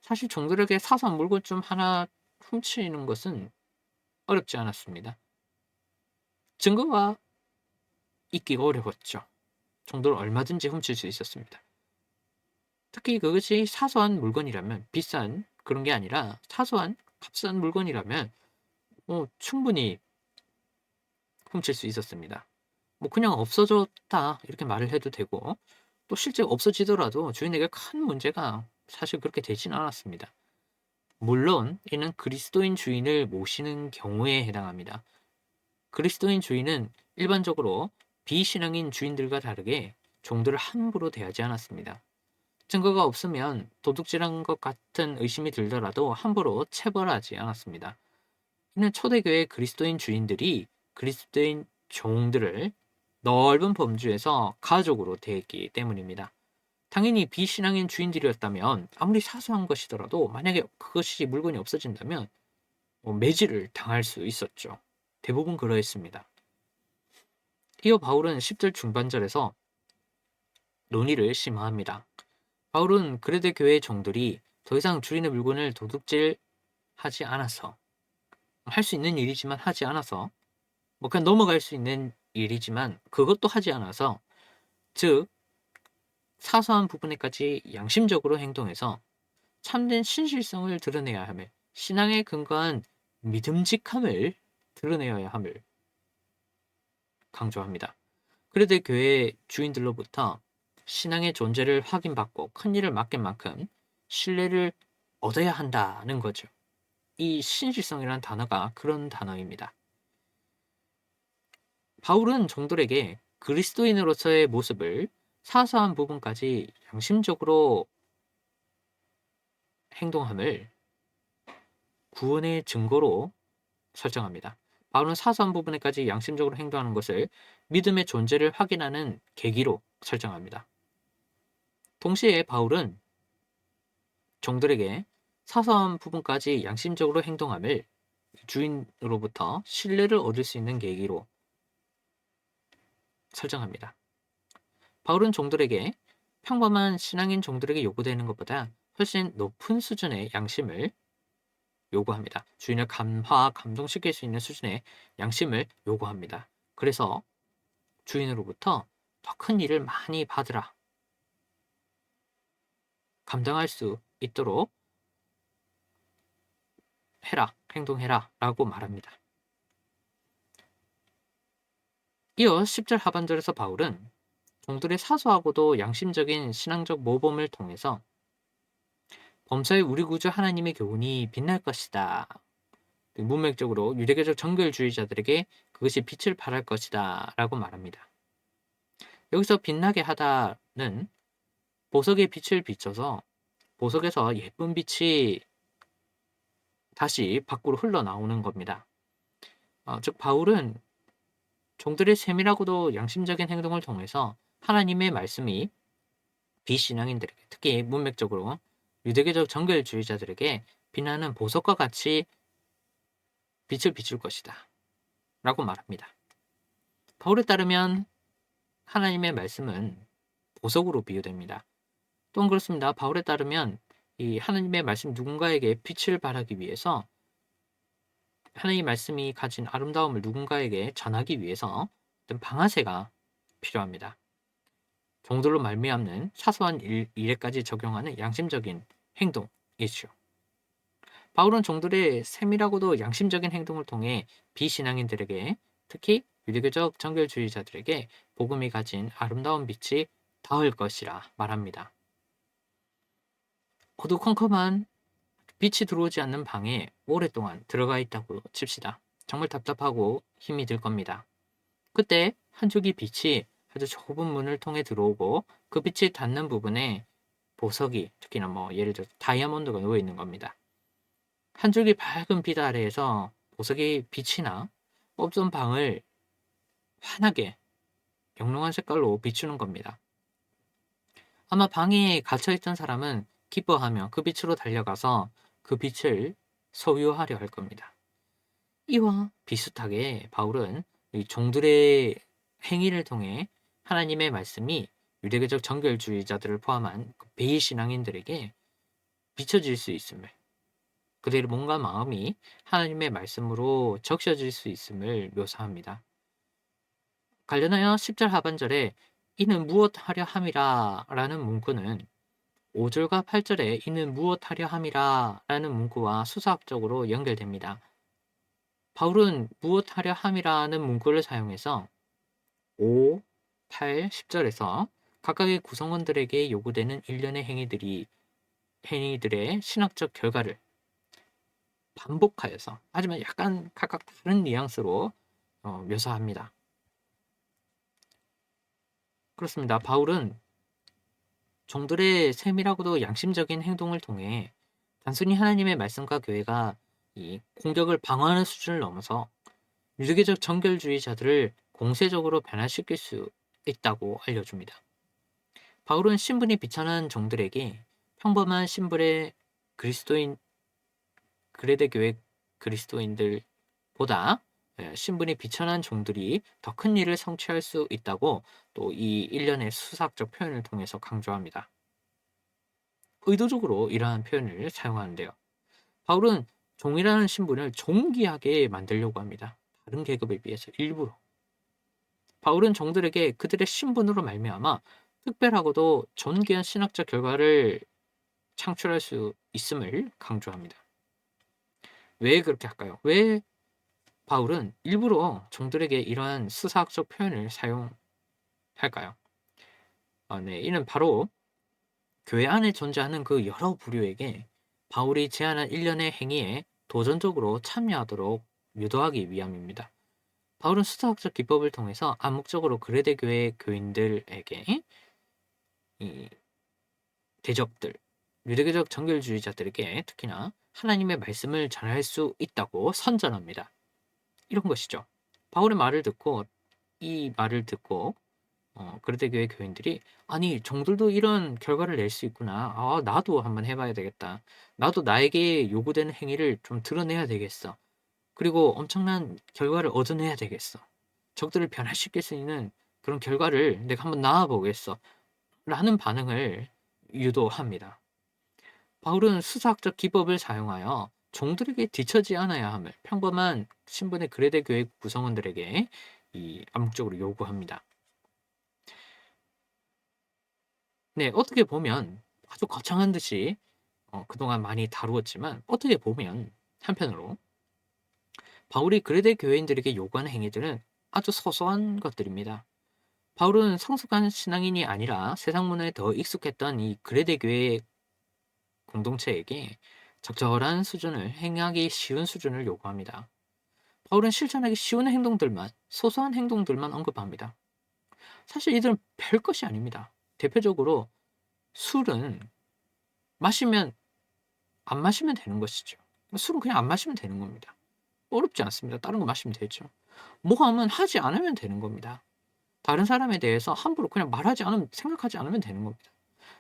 사실 종들에게 사소한 물건 좀 하나 훔치는 것은 어렵지 않았습니다. 증거가 있기가 어려웠죠. 종들은 얼마든지 훔칠 수 있었습니다. 특히 그것이 사소한 물건이라면, 비싼 그런 게 아니라 사소한 값싼 물건이라면 충분히 훔칠 수 있었습니다. 그냥 없어졌다 이렇게 말을 해도 되고, 또 실제 없어지더라도 주인에게 큰 문제가 사실 그렇게 되진 않았습니다. 물론 이는 그리스도인 주인을 모시는 경우에 해당합니다. 그리스도인 주인은 일반적으로 비신앙인 주인들과 다르게 종들을 함부로 대하지 않았습니다. 증거가 없으면 도둑질한 것 같은 의심이 들더라도 함부로 체벌하지 않았습니다. 이는 초대교회 그리스도인 주인들이 그리스도인 종들을 넓은 범주에서 가족으로 대했기 때문입니다. 당연히 비신앙인 주인들이었다면 아무리 사소한 것이더라도 만약에 그것이 물건이 없어진다면 매질을 당할 수 있었죠. 대부분 그러했습니다. 이어 바울은 10절 중반절에서 논의를 심화합니다. 바울은 그레데 교회의 종들이 더 이상 주인의 물건을 도둑질하지 않아서, 할 수 있는 일이지만 하지 않아서, 그냥 넘어갈 수 있는 일이지만 그것도 하지 않아서, 즉 사소한 부분에까지 양심적으로 행동해서 참된 신실성을 드러내야 함을, 신앙에 근거한 믿음직함을 드러내어야 함을 강조합니다. 그레데 교회 주인들로부터 신앙의 존재를 확인받고 큰 일을 맡긴 만큼 신뢰를 얻어야 한다는 거죠. 이 신실성이라는 단어가 그런 단어입니다. 바울은 종들에게 그리스도인으로서의 모습을 사소한 부분까지 양심적으로 행동함을 구원의 증거로 설정합니다. 바울은 사소한 부분에까지 양심적으로 행동하는 것을 믿음의 존재를 확인하는 계기로 설정합니다. 동시에 바울은 종들에게 사소한 부분까지 양심적으로 행동함을 주인으로부터 신뢰를 얻을 수 있는 계기로 설정합니다. 바울은 종들에게 평범한 신앙인 종들에게 요구되는 것보다 훨씬 높은 수준의 양심을 요구합니다. 주인을 감동시킬 수 있는 수준의 양심을 요구합니다. 그래서 주인으로부터 더 큰 일을 많이 받으라. 감당할 수 있도록 해라, 행동해라 라고 말합니다. 이어 10절 하반절에서 바울은 종들의 사소하고도 양심적인 신앙적 모범을 통해서 범사의 우리 구주 하나님의 교훈이 빛날 것이다. 문맥적으로 유대교적 정결주의자들에게 그것이 빛을 발할 것이다 라고 말합니다. 여기서 빛나게 하다는 보석에 빛을 비춰서 보석에서 예쁜 빛이 다시 밖으로 흘러나오는 겁니다. 즉 바울은 종들의 세밀하고도 양심적인 행동을 통해서 하나님의 말씀이 비신앙인들에게, 특히 문맥적으로 유대교적 정결주의자들에게 빛나는 보석과 같이 빛을 비출 것이다 라고 말합니다. 바울에 따르면 하나님의 말씀은 보석으로 비유됩니다. 또한 그렇습니다. 바울에 따르면 이 하나님의 말씀 누군가에게 빛을 발하기 위해서, 하나님의 말씀이 가진 아름다움을 누군가에게 전하기 위해서 어떤 방아쇠가 필요합니다. 종들로 말미암는 사소한 일에까지 적용하는 양심적인 행동이죠. 바울은 종들의 세밀하고도 양심적인 행동을 통해 비신앙인들에게, 특히 유대교적 정결주의자들에게 복음이 가진 아름다운 빛이 닿을 것이라 말합니다. 어두컴컴한 빛이 들어오지 않는 방에 오랫동안 들어가 있다고 칩시다. 정말 답답하고 힘이 들 겁니다. 그때 한 줄기 빛이 아주 좁은 문을 통해 들어오고 그 빛이 닿는 부분에 보석이, 특히나 예를 들어 다이아몬드가 놓여 있는 겁니다. 한 줄기 밝은 빛 아래에서 보석이 빛이나 없던 방을 환하게 영롱한 색깔로 비추는 겁니다. 아마 방에 갇혀있던 사람은 기뻐하며 그 빛으로 달려가서 그 빛을 소유하려 할 겁니다. 이와 비슷하게 바울은 이 종들의 행위를 통해 하나님의 말씀이 유대교적 정결주의자들을 포함한 비신앙인들에게 비춰질 수 있음을, 그들의 몸과 마음이 하나님의 말씀으로 적셔질 수 있음을 묘사합니다. 관련하여 10절 하반절에 이는 무엇 하려 함이라 라는 문구는 5절과 8절에 이는 무엇 하려 함이라 라는 문구와 수사학적으로 연결됩니다. 바울은 무엇 하려 함이라는 문구를 사용해서 5, 8, 10절에서 각각의 구성원들에게 요구되는 일련의 행위들의 신학적 결과를 반복하여서, 하지만 약간 각각 다른 뉘앙스로 묘사합니다. 그렇습니다. 바울은 종들의 세밀하고도 양심적인 행동을 통해 단순히 하나님의 말씀과 교회가 이 공격을 방어하는 수준을 넘어서 유대교적 정결주의자들을 공세적으로 변화시킬 수 있다고 알려줍니다. 바울은 신분이 비천한 종들에게 평범한 신분의 그레데 교회 그리스도인들보다 신분이 비천한 종들이 더 큰 일을 성취할 수 있다고 또 이 일련의 수사학적 표현을 통해서 강조합니다. 의도적으로 이러한 표현을 사용하는데요. 바울은 종이라는 신분을 존귀하게 만들려고 합니다. 다른 계급에 비해서 일부러. 바울은 종들에게 그들의 신분으로 말미암아 특별하고도 존귀한 신학적 결과를 창출할 수 있음을 강조합니다. 왜 그렇게 할까요? 왜 바울은 일부러 종들에게 이러한 수사학적 표현을 사용할까요? 네, 이는 바로 교회 안에 존재하는 그 여러 부류에게 바울이 제안한 일련의 행위에 도전적으로 참여하도록 유도하기 위함입니다. 바울은 수사학적 기법을 통해서 암묵적으로 그레데 교회 교인들에게, 이 대적들, 유대교적 정결주의자들에게 특히나 하나님의 말씀을 전할 수 있다고 선전합니다. 이런 것이죠. 바울의 말을 듣고, 이 말을 듣고 그레데 교회 교인들이 아니 종들도 이런 결과를 낼 수 있구나. 나도 한번 해봐야 되겠다. 나도 나에게 요구되는 행위를 좀 드러내야 되겠어. 그리고 엄청난 결과를 얻어내야 되겠어. 적들을 변화시킬 수 있는 그런 결과를 내가 한번 낳아 보겠어. 라는 반응을 유도합니다. 바울은 수사학적 기법을 사용하여 종들에게 뒤처지 않아야 함을 평범한 신분의 그레데 교회 구성원들에게 암묵적으로 요구합니다. 네, 어떻게 보면 아주 거창한 듯이 그동안 많이 다루었지만 어떻게 보면 한편으로 바울이 그레데 교회인들에게 요구하는 행위들은 아주 소소한 것들입니다. 바울은 성숙한 신앙인이 아니라 세상 문화에 더 익숙했던 이 그레데 교회 공동체에게 적절한 수준을 행하기 쉬운 수준을 요구합니다. 바울은 실천하기 쉬운 행동들만, 소소한 행동들만 언급합니다. 사실 이들은 별 것이 아닙니다. 대표적으로 술은 마시면 안 마시면 되는 것이죠. 술은 그냥 안 마시면 되는 겁니다. 어렵지 않습니다. 다른 거 마시면 되죠. 모함은 하지 않으면 되는 겁니다. 다른 사람에 대해서 함부로 그냥 말하지 않으면, 생각하지 않으면 되는 겁니다.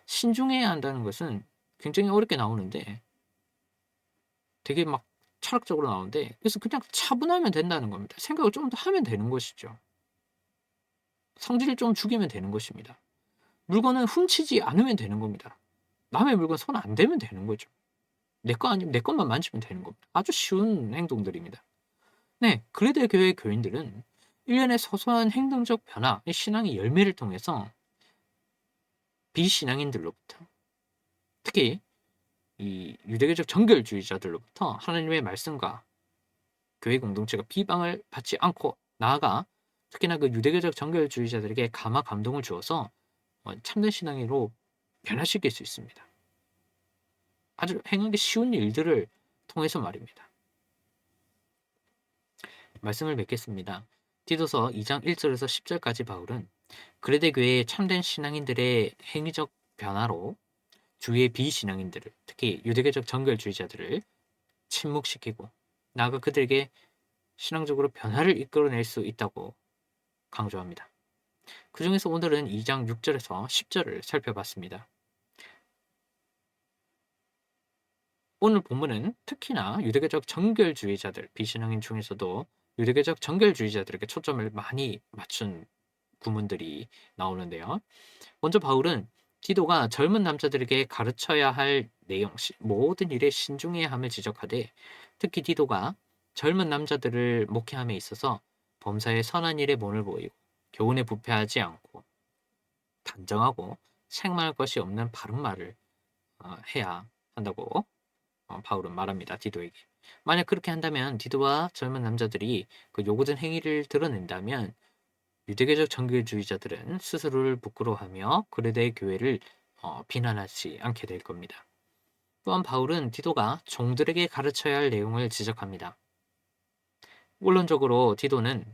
신중해야 한다는 것은 굉장히 어렵게 나오는데 되게 막 철학적으로 나오는데, 그래서 그냥 차분하면 된다는 겁니다. 생각을 좀 더 하면 되는 것이죠. 성질을 좀 죽이면 되는 것입니다. 물건은 훔치지 않으면 되는 겁니다. 남의 물건 손 안 대면 되는 거죠. 내 거 아니면 내 것만 만지면 되는 겁니다. 아주 쉬운 행동들입니다. 네, 그레데 교회 교인들은 일련의 소소한 행동적 변화, 신앙의 열매를 통해서 비신앙인들로부터, 특히 이 유대교적 정결주의자들로부터 하나님의 말씀과 교회 공동체가 비방을 받지 않고, 나아가 특히나 그 유대교적 정결주의자들에게 감화 감동을 주어서 참된 신앙인으로 변화시킬 수 있습니다. 아주 행하기 쉬운 일들을 통해서 말입니다. 말씀을 맺겠습니다. 디도서 2장 1절에서 10절까지 바울은 그레데 교회의 참된 신앙인들의 행위적 변화로 주위의 비신앙인들을, 특히 유대교적 정결주의자들을 침묵시키고 나아가 그들에게 신앙적으로 변화를 이끌어낼 수 있다고 강조합니다. 그 중에서 오늘은 2장 6절에서 10절을 살펴봤습니다. 오늘 본문은 특히나 유대교적 정결주의자들, 비신앙인 중에서도 유대교적 정결주의자들에게 초점을 많이 맞춘 구문들이 나오는데요. 먼저 바울은 디도가 젊은 남자들에게 가르쳐야 할 내용, 모든 일에 신중해야 함을 지적하되, 특히 디도가 젊은 남자들을 목회함에 있어서 범사에 선한 일에 본을 보이고 교훈에 부패하지 않고 단정하고 책망할 것이 없는 바른 말을 해야 한다고 바울은 말합니다. 디도에게. 만약 그렇게 한다면 디도와 젊은 남자들이 그 요구된 행위를 드러낸다면 유대교적 정교주의자들은 스스로를 부끄러워하며 그레데 교회를 비난하지 않게 될 겁니다. 또한 바울은 디도가 종들에게 가르쳐야 할 내용을 지적합니다. 원론적으로 디도는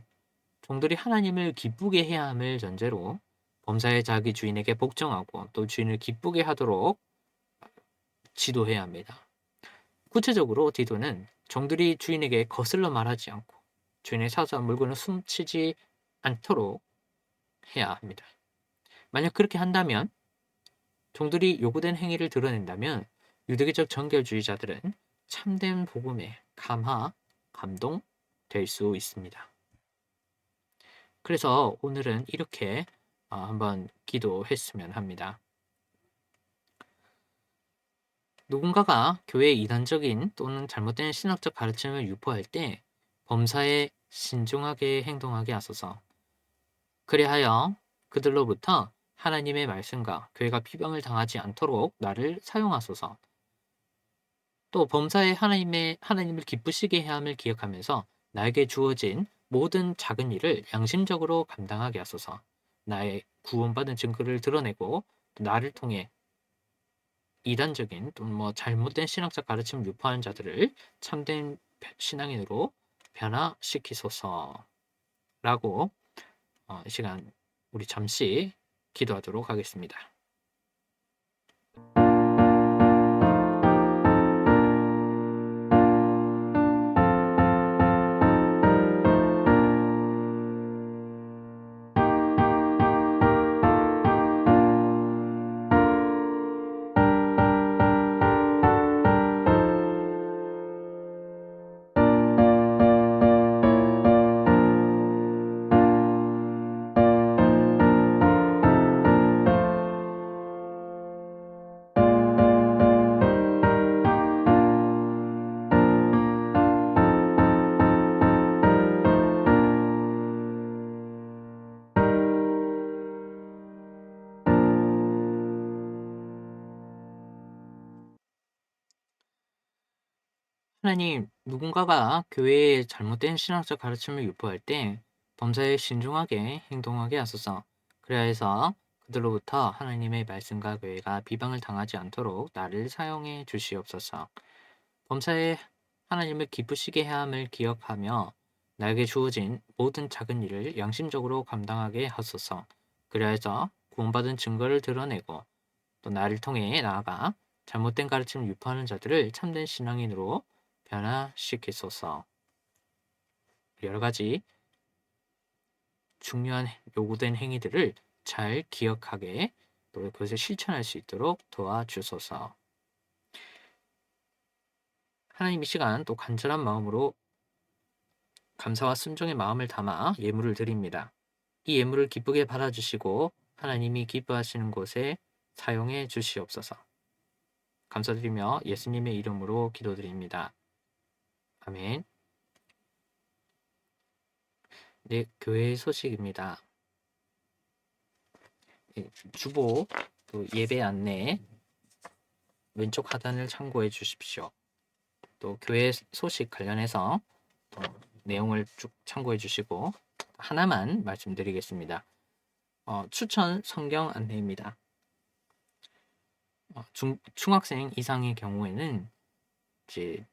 종들이 하나님을 기쁘게 해야 함을 전제로 범사에 자기 주인에게 복종하고 또 주인을 기쁘게 하도록 지도해야 합니다. 구체적으로 디도는 종들이 주인에게 거슬러 말하지 않고 주인의 사소한 물건을 훔치지 않도록 해야 합니다. 만약 그렇게 한다면, 종들이 요구된 행위를 드러낸다면 유대교적 정결주의자들은 참된 복음에 감화, 감동될 수 있습니다. 그래서 오늘은 이렇게 한번 기도했으면 합니다. 누군가가 교회의 이단적인 또는 잘못된 신학적 가르침을 유포할 때 범사에 신중하게 행동하게 하소서. 그리하여 그들로부터 하나님의 말씀과 교회가 비방을 당하지 않도록 나를 사용하소서. 또 범사에 하나님을 기쁘시게 해야 함을 기억하면서 나에게 주어진 모든 작은 일을 양심적으로 감당하게 하소서. 나의 구원받은 증거를 드러내고 또 나를 통해 이단적인 또는 잘못된 신학적 가르침을 유포하는 자들을 참된 신앙인으로 변화시키소서라고 이 시간 우리 잠시 기도하도록 하겠습니다. 하나님, 누군가가 교회의 잘못된 신앙적 가르침을 유포할 때 범사에 신중하게 행동하게 하소서. 그래야 해서 그들로부터 하나님의 말씀과 교회가 비방을 당하지 않도록 나를 사용해 주시옵소서. 범사에 하나님을 기쁘시게 해야 함을 기억하며 나에게 주어진 모든 작은 일을 양심적으로 감당하게 하소서. 그래야 해서 구원받은 증거를 드러내고 또 나를 통해 나아가 잘못된 가르침을 유포하는 자들을 참된 신앙인으로 변화시키소서. 여러 가지 중요한 요구된 행위들을 잘 기억하게 또 그것을 실천할 수 있도록 도와주소서. 하나님 이 시간 또 간절한 마음으로 감사와 순종의 마음을 담아 예물을 드립니다. 이 예물을 기쁘게 받아주시고 하나님이 기뻐하시는 곳에 사용해 주시옵소서. 감사드리며 예수님의 이름으로 기도드립니다. 아멘. 네, 교회의 소식입니다. 주보 또 예배 안내 왼쪽 하단을 참고해 주십시오. 또 교회 소식 관련해서 또 내용을 쭉 참고해 주시고 하나만 말씀드리겠습니다. 추천 성경 안내입니다. 중학생 이상의 경우에는 이제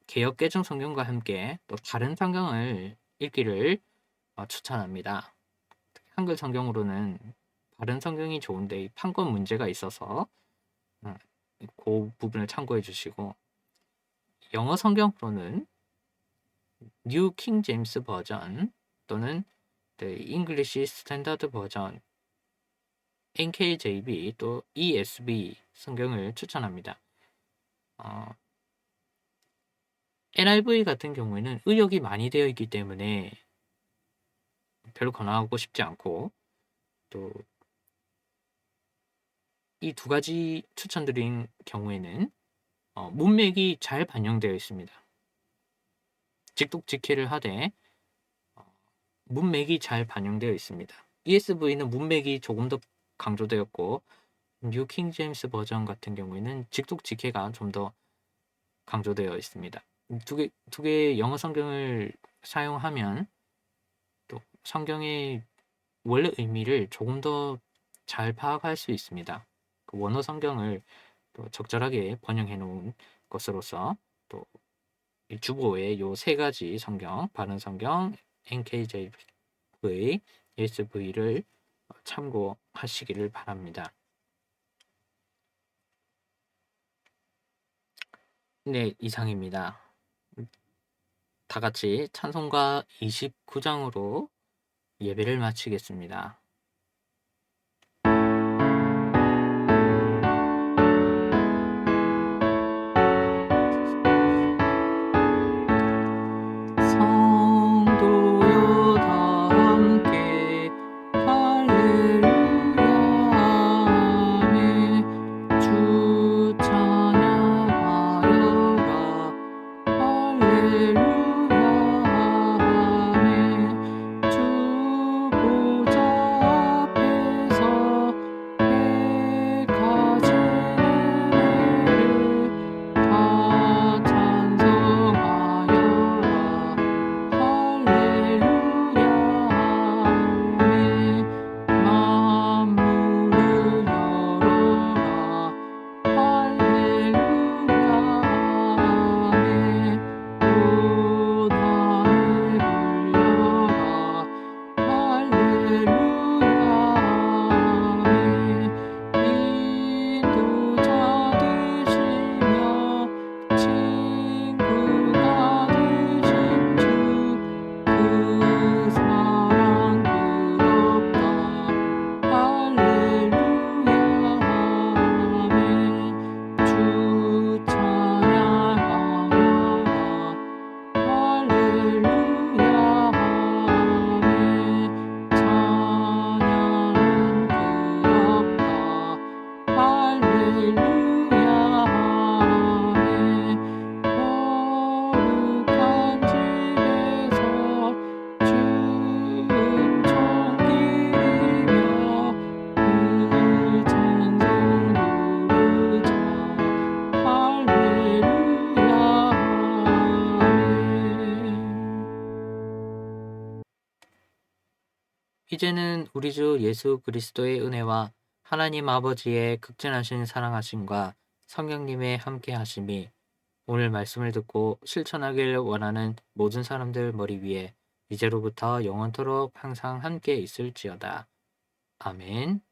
개역 개정 성경과 함께 또 다른 성경을 읽기를 추천합니다. 한글 성경으로는 다른 성경이 좋은데 이 판권 문제가 있어서 그 부분을 참고해 주시고 영어 성경으로는 뉴 킹 제임스 버전 또는 The English Standard 버전 NKJV 또 ESV 성경을 추천합니다. NIV 같은 경우에는 의역이 많이 되어 있기 때문에 별로 권하고 싶지 않고 또 이 두 가지 추천드린 경우에는 문맥이 잘 반영되어 있습니다. 직독직해를 하되 문맥이 잘 반영되어 있습니다. ESV는 문맥이 조금 더 강조되었고 뉴 킹 제임스 버전 같은 경우에는 직독직해가 좀 더 강조되어 있습니다. 두 개의 영어 성경을 사용하면 또 성경의 원래 의미를 조금 더 잘 파악할 수 있습니다. 그 원어 성경을 또 적절하게 번역해 놓은 것으로서 또 이 주보의 요 세 가지 성경, 바른 성경, NKJV, ESV를 참고하시기를 바랍니다. 네, 이상입니다. 다 같이 찬송가 29장으로 예배를 마치겠습니다. 성도여 다 함께 할렐루야 아멘 주 찬양하여라 할렐루야 아멘 주 보좌 이제는 우리 주 예수 그리스도의 은혜와 하나님 아버지의 극진하신 사랑하심과 성령님의 함께 하심이 오늘 말씀을 듣고 실천하길 원하는 모든 사람들 머리 위에 이제로부터 영원토록 항상 함께 있을지어다. 아멘.